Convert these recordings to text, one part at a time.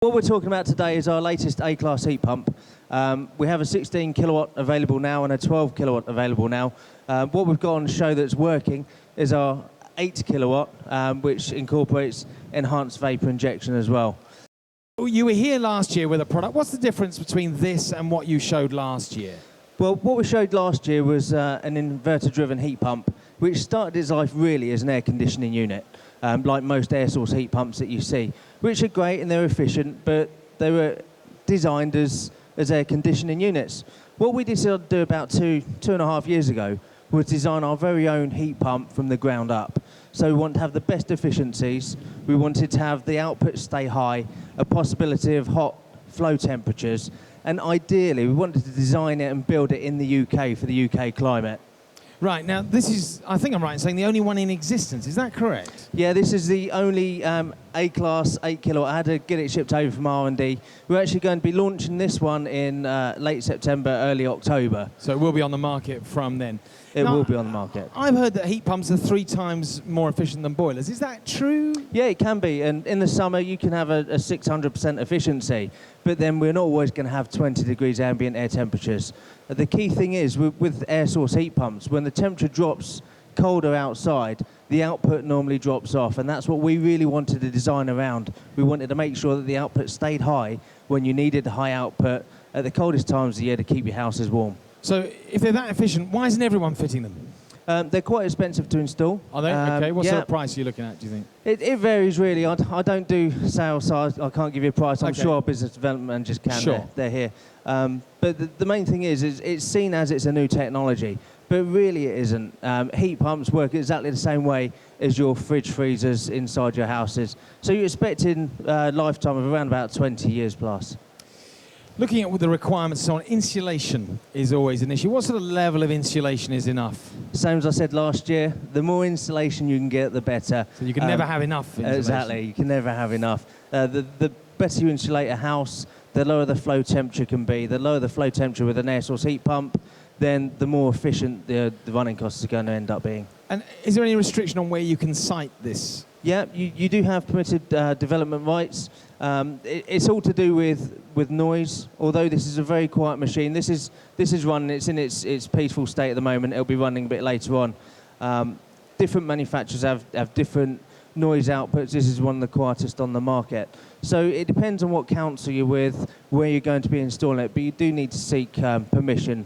What we're talking about today is our latest A-Class heat pump. We have a 16 kilowatt available now and a 12 kilowatt available now. What we've got on show that's working is our 8 kilowatt, which incorporates enhanced vapor injection as well. You were here last year with a product. What's the difference between this and what you showed last year? Well, what we showed last year was an inverter-driven heat pump, which started its life really as an air conditioning unit, like most air source heat pumps that you see, which are great and they're efficient, but they were designed as air conditioning units. What we decided to do about two and a half years ago was design our very own heat pump from the ground up. So we want to have the best efficiencies, we wanted to have the output stay high, a possibility of hot flow temperatures, and ideally we wanted to design it and build it in the UK for the UK climate. Right, now this is, I think I'm right in saying, the only one in existence, is that correct? Yeah, this is the only A-Class 8 kilowatt. I had to get it shipped over from R&D. We're actually going to be launching this one in late September, early October. So it will be on the market from then. It will be on the market. I've heard that heat pumps are 3 times more efficient than boilers. Is that true? Yeah, it can be. And in the summer, you can have a 600% efficiency. But then we're not always going to have 20 degrees ambient air temperatures. The key thing is, with air source heat pumps, when the temperature drops colder outside, the output normally drops off. And that's what we really wanted to design around. We wanted to make sure that the output stayed high when you needed the high output at the coldest times of the year to keep your houses warm. So if they're that efficient, why isn't everyone fitting them? They're quite expensive to install. Are they? Okay, what sort of price are you looking at, do you think? It varies really. I don't do sales, so I can't give you a price. I'm Okay. sure our business development managers can. Sure. They're here. But the main thing is it's seen as it's a new technology, but really it isn't. Heat pumps work exactly the same way as your fridge freezers inside your houses. So you're expecting a lifetime of around about 20 years plus. Looking at what the requirements on insulation is always an issue. What sort of level of insulation is enough? Same as I said last year, the more insulation you can get, the better. So you can never have enough insulation. Exactly, you can never have enough. The better you insulate a house, the lower the flow temperature can be. The lower the flow temperature with an air source heat pump, then the more efficient the running costs are going to end up being. And is there any restriction on where you can site this? Yeah, you do have permitted development rights. It's all to do with noise. Although this is a very quiet machine, this is running. It's in its peaceful state at the moment. It'll be running a bit later on. Different manufacturers have different noise outputs. This is one of the quietest on the market. So it depends on what council you're with, where you're going to be installing it. But you do need to seek permission.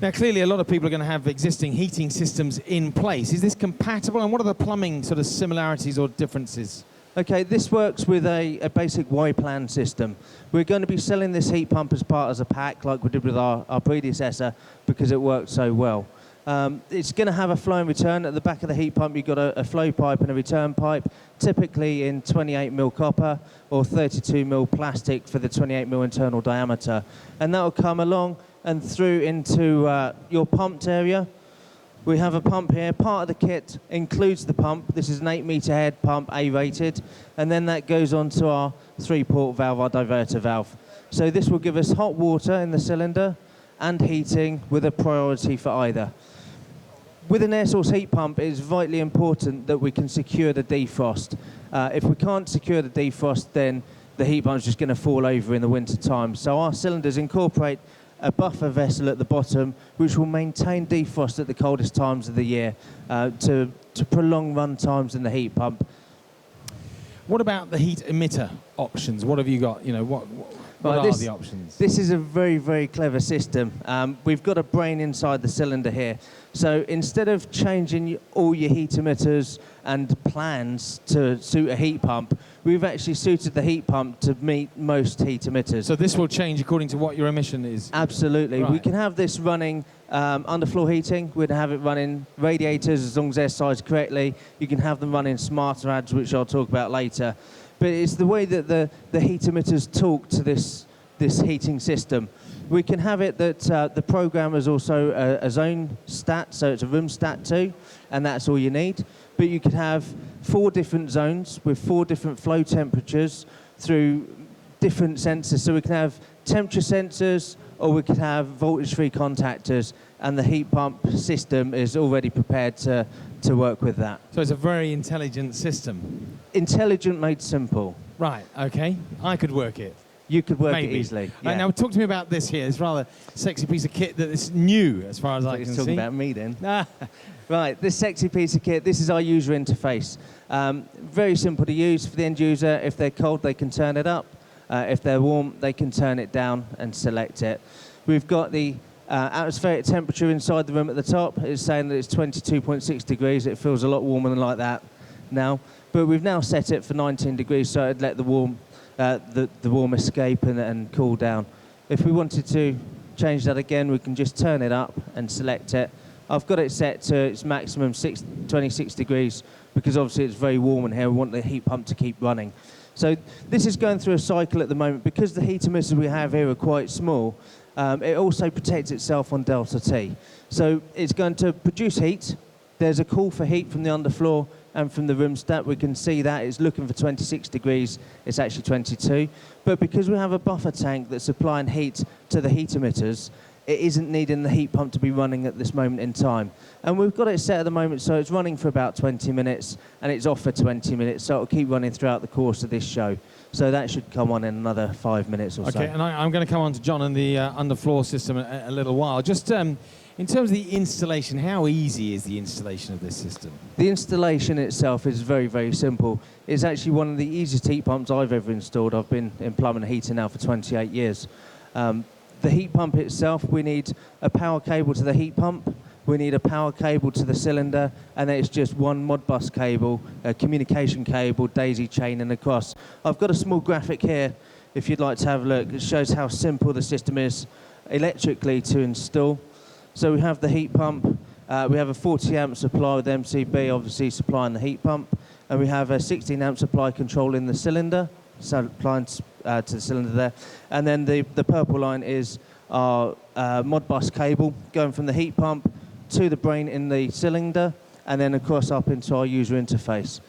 Now, clearly, a lot of people are going to have existing heating systems in place. Is this compatible, and what are the plumbing sort of similarities or differences? Okay, this works with a basic Y-plan system. We're going to be selling this heat pump as part of a pack, like we did with our predecessor, because it worked so well. It's going to have a flow and return. At the back of the heat pump, you've got a flow pipe and a return pipe, typically in 28mm copper or 32mm plastic for the 28mm internal diameter. And that will come along and through into your pumped area. We have a pump here. Part of the kit includes the pump. This is an 8-meter head pump, A-rated, and then that goes onto our 3-port valve, our diverter valve. So this will give us hot water in the cylinder and heating with a priority for either. With an air source heat pump, it is vitally important that we can secure the defrost. If we can't secure the defrost, then the heat pump is just going to fall over in the winter time. So our cylinders incorporate a buffer vessel at the bottom, which will maintain defrost at the coldest times of the year to prolong run times in the heat pump. What about the heat emitter options? What have you got? You know, what are the options? This is a very, very clever system. We've got a brain inside the cylinder here. So instead of changing all your heat emitters and plans to suit a heat pump, we've actually suited the heat pump to meet most heat emitters. So this will change according to what your emission is? Absolutely. Right. We can have this running underfloor heating. We'd have it running radiators as long as they're sized correctly. You can have them running smarter ads, which I'll talk about later. But it's the way that the heat emitters talk to this heating system. We can have it that the program is also a zone stat, so it's a room stat too, and that's all you need. But you could have 4 different zones with 4 different flow temperatures through different sensors. So we can have temperature sensors, or we could have voltage-free contactors, and the heat pump system is already prepared to work with that. So it's a very intelligent system. Intelligent made simple. Right, okay. I could work it. You could work Maybe. it easily. Right, now talk to me about this here. It's rather sexy piece of kit that is new as far as I can He's see. talking about me then. Right, this sexy piece of kit, this is our user interface. Very simple to use for the end user. If they're cold, they can turn it up. If they're warm, they can turn it down and select it. We've got the atmospheric temperature inside the room at the top. It's saying that it's 22.6 degrees. It feels a lot warmer than like that now. But we've now set it for 19 degrees, so it'd let the warm escape and cool down. If we wanted to change that again, we can just turn it up and select it. I've got it set to its maximum 26 degrees because obviously it's very warm in here. We want the heat pump to keep running. So this is going through a cycle at the moment. Because the heat emitters we have here are quite small, it also protects itself on delta T. So it's going to produce heat. There's a call for heat from the underfloor and from the room stat. We can see that it's looking for 26 degrees. It's actually 22. But because we have a buffer tank that's supplying heat to the heat emitters, it isn't needing the heat pump to be running at this moment in time. And we've got it set at the moment so it's running for about 20 minutes and it's off for 20 minutes, so it'll keep running throughout the course of this show. So that should come on in another 5 minutes or so. Okay, and I'm going to come on to John and the underfloor system in a little while. Just in terms of the installation, how easy is the installation of this system? The installation itself is very, very simple. It's actually one of the easiest heat pumps I've ever installed. I've been in plumbing and heating now for 28 years. The heat pump itself, we need a power cable to the heat pump, we need a power cable to the cylinder, and then it's just one Modbus cable, a communication cable, daisy chaining across. I've got a small graphic here, if you'd like to have a look. It shows how simple the system is electrically to install. So we have the heat pump, we have a 40 amp supply with MCB obviously supplying the heat pump, and we have a 16 amp supply controlling the cylinder, supplying to the cylinder there. And then the purple line is our Modbus cable going from the heat pump to the brain in the cylinder, and then across up into our user interface.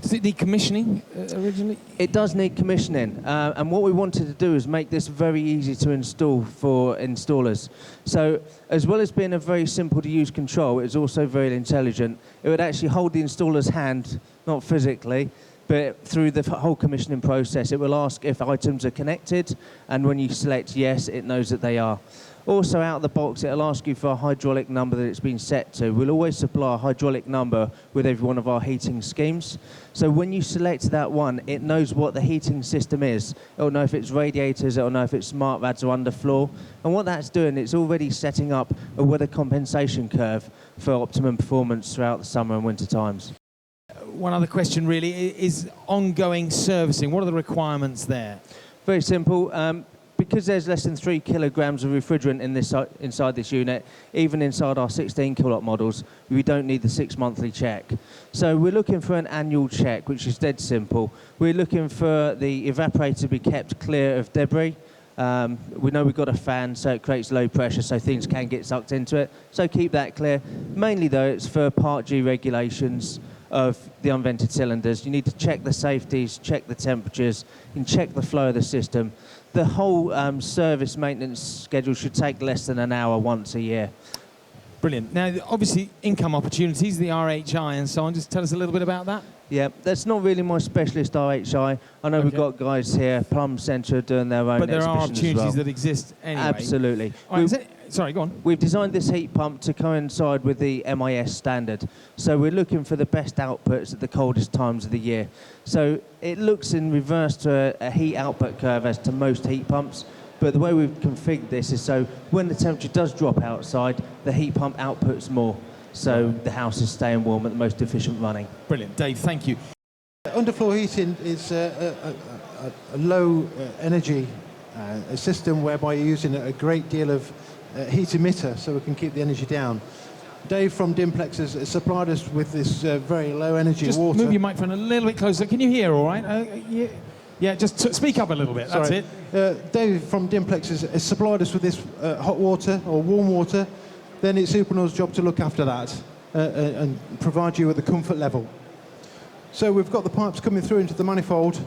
Does it need commissioning originally? It does need commissioning, and what we wanted to do is make this very easy to install for installers. So as well as being a very simple to use control, it's also very intelligent. It would actually hold the installer's hand, not physically, but through the whole commissioning process. It will ask if items are connected, and when you select yes, it knows that they are. Also out of the box, it'll ask you for a hydraulic number that it's been set to. We'll always supply a hydraulic number with every one of our heating schemes. So when you select that one, it knows what the heating system is. It'll know if it's radiators, it'll know if it's smart rads or underfloor. And what that's doing, it's already setting up a weather compensation curve for optimum performance throughout the summer and winter times. One other question really is ongoing servicing. What are the requirements there? Very simple. Because there's less than 3 kilograms of refrigerant in this, inside this unit, even inside our 16 kilowatt models, we don't need the 6 monthly check. So we're looking for an annual check, which is dead simple. We're looking for the evaporator to be kept clear of debris. We know we've got a fan, so it creates low pressure, so things can get sucked into it. So keep that clear. Mainly, though, it's for Part G regulations of the unvented cylinders. You need to check the safeties, check the temperatures, and check the flow of the system. The whole service maintenance schedule should take less than an hour once a year. Brilliant. Now, obviously, income opportunities, the RHI and so on. Just tell us a little bit about that. Yeah, that's not really my specialist RHI. I know we've got guys here, Plum Centre, doing their own but there are opportunities well. that exist anyway. Absolutely. Sorry, go on. We've designed this heat pump to coincide with the MIS standard. So we're looking for the best outputs at the coldest times of the year. So it looks in reverse to a heat output curve as to most heat pumps. But the way we've configured this is so when the temperature does drop outside, the heat pump outputs more. So the house is staying warm at the most efficient running. Brilliant. Dave, thank you. Underfloor heating is a low energy system whereby you're using a great deal of heat emitter so we can keep the energy down. Dave from Dimplex has supplied us with this very low energy just water. Move your microphone a little bit closer. Can you hear all right? Yeah, just speak up a little bit. That's it. Dave from Dimplex has supplied us with this hot water or warm water. Then it's Uponor's job to look after that and provide you with the comfort level. So we've got the pipes coming through into the manifold,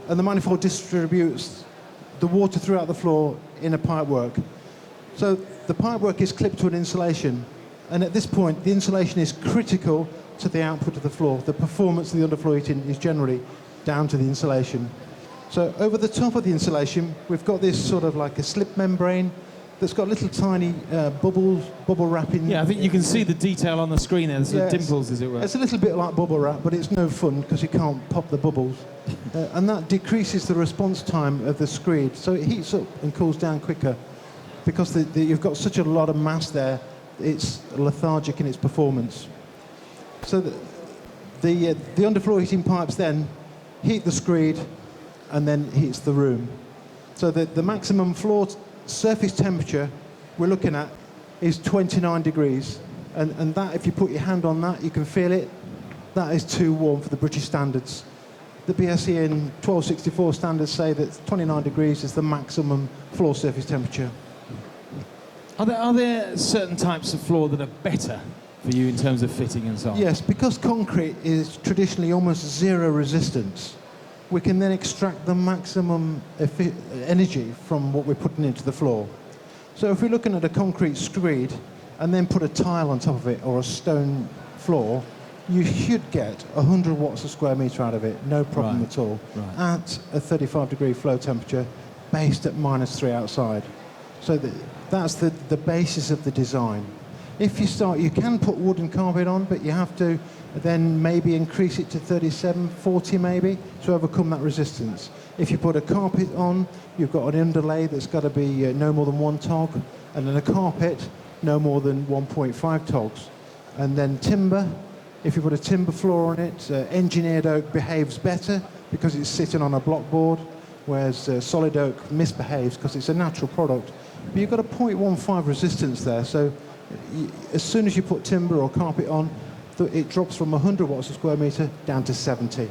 and the manifold distributes the water throughout the floor in a pipework. So the pipework is clipped to an insulation, and at this point the insulation is critical to the output of the floor. The performance of the underfloor heating is generally down to the insulation. So over the top of the insulation, we've got this sort of like a slip membrane that's got little tiny bubble wrapping. Yeah, I think you can see the detail on the screen there, the sort of dimples, as it were. It's a little bit like bubble wrap, but it's no fun because you can't pop the bubbles. And that decreases the response time of the screed, so it heats up and cools down quicker. Because you've got such a lot of mass there, it's lethargic in its performance. So the underfloor heating pipes then heat the screed and then heats the room. So the maximum floor surface temperature we're looking at is 29 degrees. And that, if you put your hand on that, you can feel it. That is too warm for the British standards. The BSE and 1264 standards say that 29 degrees is the maximum floor surface temperature. Are there certain types of floor that are better for you in terms of fitting and so on? Yes, because concrete is traditionally almost zero resistance, we can then extract the maximum energy from what we're putting into the floor. So if we're looking at a concrete screed and then put a tile on top of it or a stone floor, you should get 100 watts a square metre out of it, no problem at all, at a 35 degree flow temperature based at -3 outside. So that's the basis of the design. If you start, you can put wooden carpet on, but you have to then maybe increase it to 37, 40 maybe, to overcome that resistance. If you put a carpet on, you've got an underlay that's got to be no more than 1 tog, and then a carpet, no more than 1.5 togs. And then timber, if you put a timber floor on it, engineered oak behaves better because it's sitting on a block board, whereas solid oak misbehaves because it's a natural product. But you've got a 0.15 resistance there, so as soon as you put timber or carpet on, it drops from 100 watts a square metre down to 70.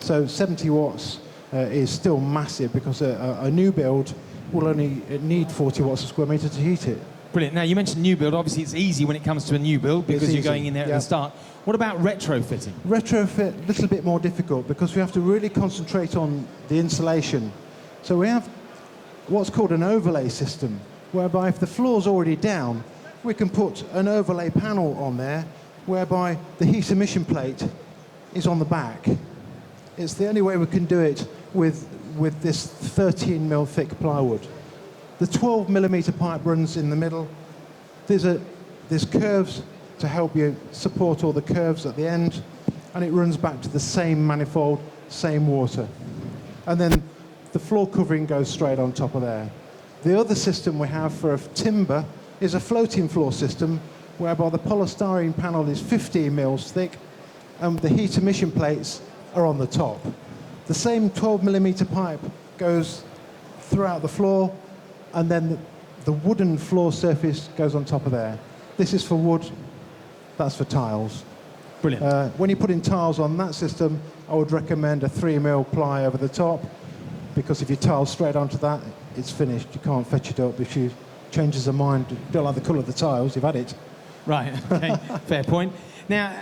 So 70 watts is still massive because a new build will only need 40 watts a square metre to heat it. Brilliant. Now, you mentioned new build. Obviously, it's easy when it comes to a new build because you're going in there at the start. What about retrofitting? Retrofit, a little bit more difficult because we have to really concentrate on the insulation. So we have what's called an overlay system, whereby if the floor's already down, we can put an overlay panel on there, whereby the heat emission plate is on the back. It's the only way we can do it with this 13 mil thick plywood. The 12 millimeter pipe runs in the middle. There's curves to help you support all the curves at the end, and it runs back to the same manifold, same water. And then the floor covering goes straight on top of there. The other system we have for timber is a floating floor system, whereby the polystyrene panel is 15 mils thick, and the heat emission plates are on the top. The same 12 millimeter pipe goes throughout the floor, and then the wooden floor surface goes on top of there. This is for wood, that's for tiles. Brilliant. When you put in tiles on that system, I would recommend a 3 mil ply over the top, because if you tile straight onto that, it's finished. You can't fetch it up. If she changes her mind, you don't like the colour of the tiles, you've had it. Right, okay, fair point. Now,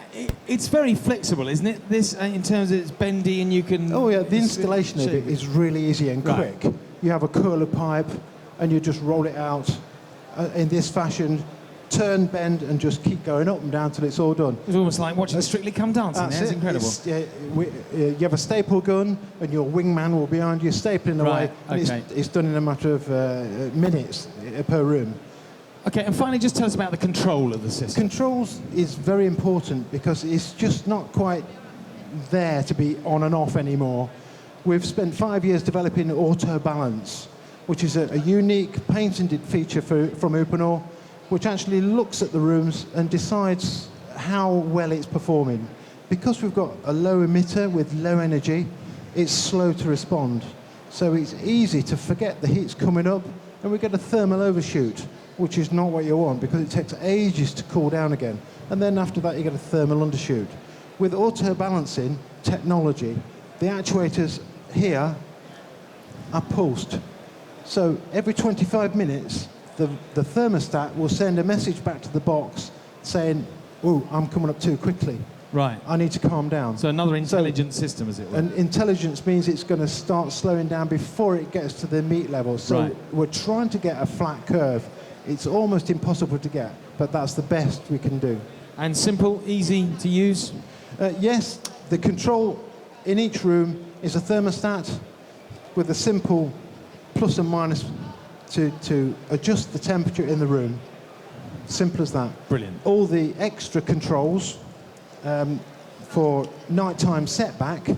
it's very flexible, isn't it? This, in terms of it's bendy and you can... Oh yeah, the installation of it is really easy and quick. You have a curler pipe and you just roll it out in this fashion, turn, bend, and just keep going up and down till it's all done. It's almost like watching Strictly Come Dancing. That's incredible. You have a staple gun and your wingman will be behind you stapling away. And it's done in a matter of minutes per room. Okay, and finally, just tell us about the control of the system. Controls is very important because it's just not quite there to be on and off anymore. We've spent 5 years developing Auto Balance, which is a unique patented feature from Uponor, which actually looks at the rooms and decides how well it's performing. Because we've got a low emitter with low energy, it's slow to respond. So it's easy to forget the heat's coming up, and we get a thermal overshoot, which is not what you want because it takes ages to cool down again. And then after that, you get a thermal undershoot. With auto balancing technology, the actuators here are pulsed. So every 25 minutes, the thermostat will send a message back to the box saying, "Oh, I'm coming up too quickly. Right. I need to calm down." So another intelligent system, as it were. And intelligence means it's going to start slowing down before it gets to the meat level. So we're trying to get a flat curve. It's almost impossible to get, but that's the best we can do. And simple, easy to use? Yes, the control in each room is a thermostat with a simple plus and minus to adjust the temperature in the room. Simple as that. Brilliant. All the extra controls for nighttime setback,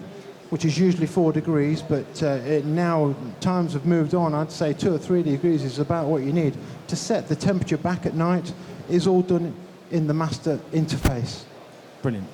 which is usually 4 degrees, but now times have moved on. I'd say 2 or 3 degrees is about what you need to set the temperature back at night. Is all done in the master interface. Brilliant.